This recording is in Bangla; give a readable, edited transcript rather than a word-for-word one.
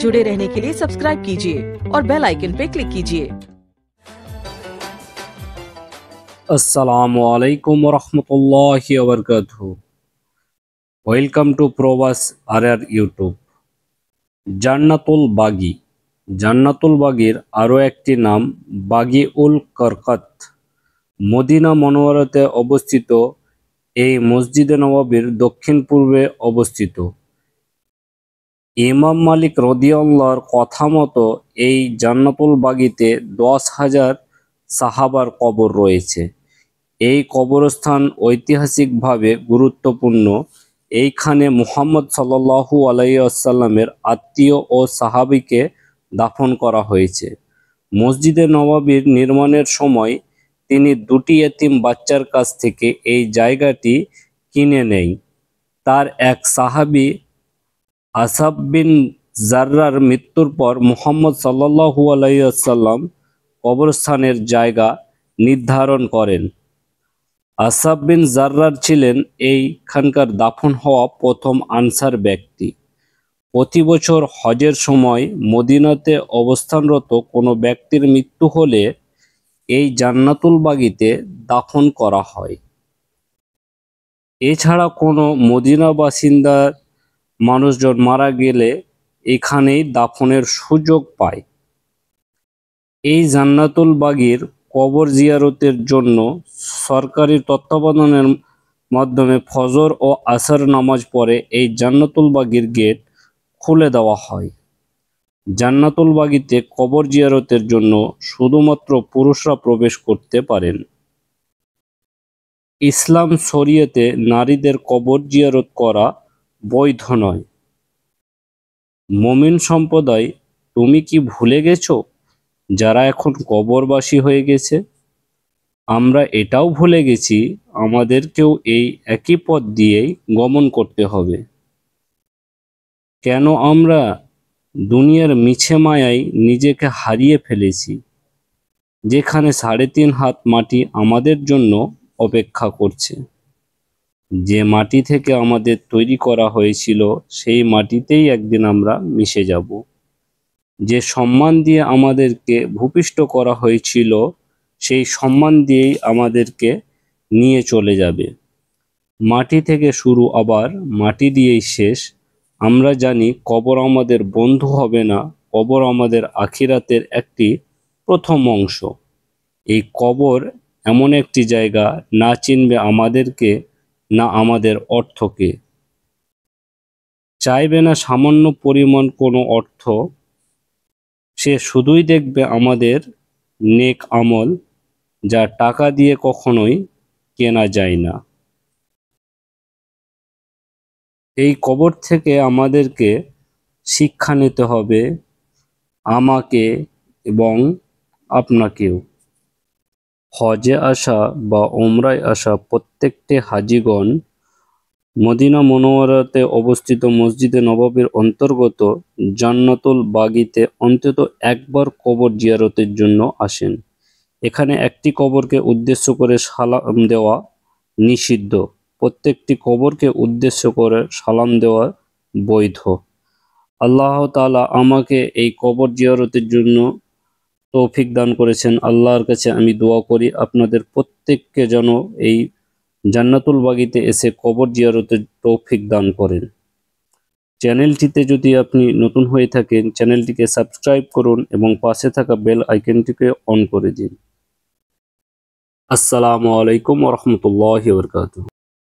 जुड़े रहने के लिए सब्सक्राइब कीजिए और बेल आइकन पे क्लिक कीजिए। अस्सलामु अलैकुम वरहमतुल्लाहि वबरकातुहू। ওয়েলকাম টু প্রবাস আরআর ইউটিউব। জান্নাতুল বাগীর আরও একটি নাম বাগিউল করকত। মদিনা মনোয়ারাতে অবস্থিত এই মসজিদে নববীর দক্ষিণ পূর্বে অবস্থিত। ইমাম মালিক রাদিয়াল্লাহুর কথা মতো এই জান্নাতুল বাগীতে 10,000 সাহাবার কবর রয়েছে। এই কবরস্থান ঐতিহাসিকভাবে গুরুত্বপূর্ণ। এইখানে মুহাম্মদ সাল্লাল্লাহু আলাইহি ওয়াসাল্লামের আত্মীয় ও সাহাবীকে দাফন করা হয়েছে। মসজিদে নববীর নির্মাণের সময় তিনি দুটি এতিম বাচ্চার কাছ থেকে এই জায়গাটি কিনে নেয়। তার এক সাহাবী আসাব বিন জাররার মৃত্যুর পর মুহাম্মদ সাল্লাল্লাহু আলাইহি ওয়াসাল্লাম কবরস্থানের জায়গা নির্ধারণ করেন। আসাব বিন জাররার ছিলেন এইখানকার দাফন হওয়া প্রথম আনসার ব্যক্তি। প্রতি বছর হজের সময় মদিনাতে অবস্থানরত কোনো ব্যক্তির মৃত্যু হলে এই জান্নাতুল বাগীতে দাফন করা হয়। এছাড়া কোনো মদিনা বাসিন্দার মানুষজন মারা গেলে এখানেই দাফনের সুযোগ পায়। এই জান্নাতুল বাগীর কবর জিয়ারতের জন্য সরকারি তত্ত্বাবধানের মাধ্যমে ফজর ও আসর নামাজ পড়ে এই জান্নাতুল বাগীর গেট খুলে দেওয়া হয়। জান্নাতুল বাগীতে কবর জিয়ারতের জন্য শুধুমাত্র পুরুষরা প্রবেশ করতে পারেন। ইসলাম শরীয়তে নারীদের কবর জিয়ারত করা বৈধ নয়। মুমিন সম্প্রদায়, তুমি কি ভুলে গেছো যারা এখন কবরবাসী হয়ে গেছে? আমরা এটাও ভুলে গেছি আমাদেরকেও এই একই পথ দিয়েই গমন করতে হবে। কেন আমরা দুনিয়ার মিছে মায়ায় নিজেকে হারিয়ে ফেলেছি, যেখানে 3.5 হাত মাটি আমাদের জন্য অপেক্ষা করছে। যে মাটি থেকে আমাদের তৈরি করা হয়েছিল সেই মাটিতেই একদিন আমরা মিশে যাব। যে সম্মান দিয়ে আমাদেরকে ভূপিষ্ঠ করা হয়েছিল সেই সম্মান দিয়েই আমাদেরকে নিয়ে চলে যাবে। মাটি থেকে শুরু, আবার মাটি দিয়েই শেষ। আমরা জানি কবর আমাদের বন্ধু হবে না, কবর আমাদের আখিরাতের একটি প্রথম অংশ। এই কবর এমন একটি জায়গা, না চিনবে আমাদেরকে না আমাদের অর্থকে। চাইবে না সামান্য পরিমাণ কোনো অর্থ, সে শুধুই দেখবে আমাদের নেক আমল, যা টাকা দিয়ে কখনোই কেনা যায় না। এই কবর থেকে আমাদেরকে শিক্ষা নিতে হবে, আমাকে এবং আপনাকেও। হজে আসা বা উমরায় আসা প্রত্যেকটি হাজিগণ মদিনা মনোয়ারাতে অবস্থিত মসজিদে নববীর অন্তর্গত জান্নাতুল বাগীতে অন্তত একবার কবর জিয়ারতের জন্য আসেন। এখানে একটি কবরকে উদ্দেশ্য করে সালাম দেওয়া নিষিদ্ধ, প্রত্যেকটি কবরকে উদ্দেশ্য করে সালাম দেওয়া বৈধ। আল্লাহ তাআলা আমাকে এই কবর জিয়ারতের জন্য তৌফিক দান করেছেন। আল্লাহর কাছে আমি দোয়া করি আপনাদের প্রত্যেককে যেন এই জান্নাতুল বাগীতে এসে কবর জিয়ারতের তৌফিক দান করেন। চ্যানেলটিতে যদি আপনি নতুন হয়ে থাকেন, চ্যানেলটিকে সাবস্ক্রাইব করুন এবং পাশে থাকা বেল আইকনটিকে অন করে দিন। আসসালামু আলাইকুম ওয়া রাহমাতুল্লাহি ওয়া বারাকাতুহু।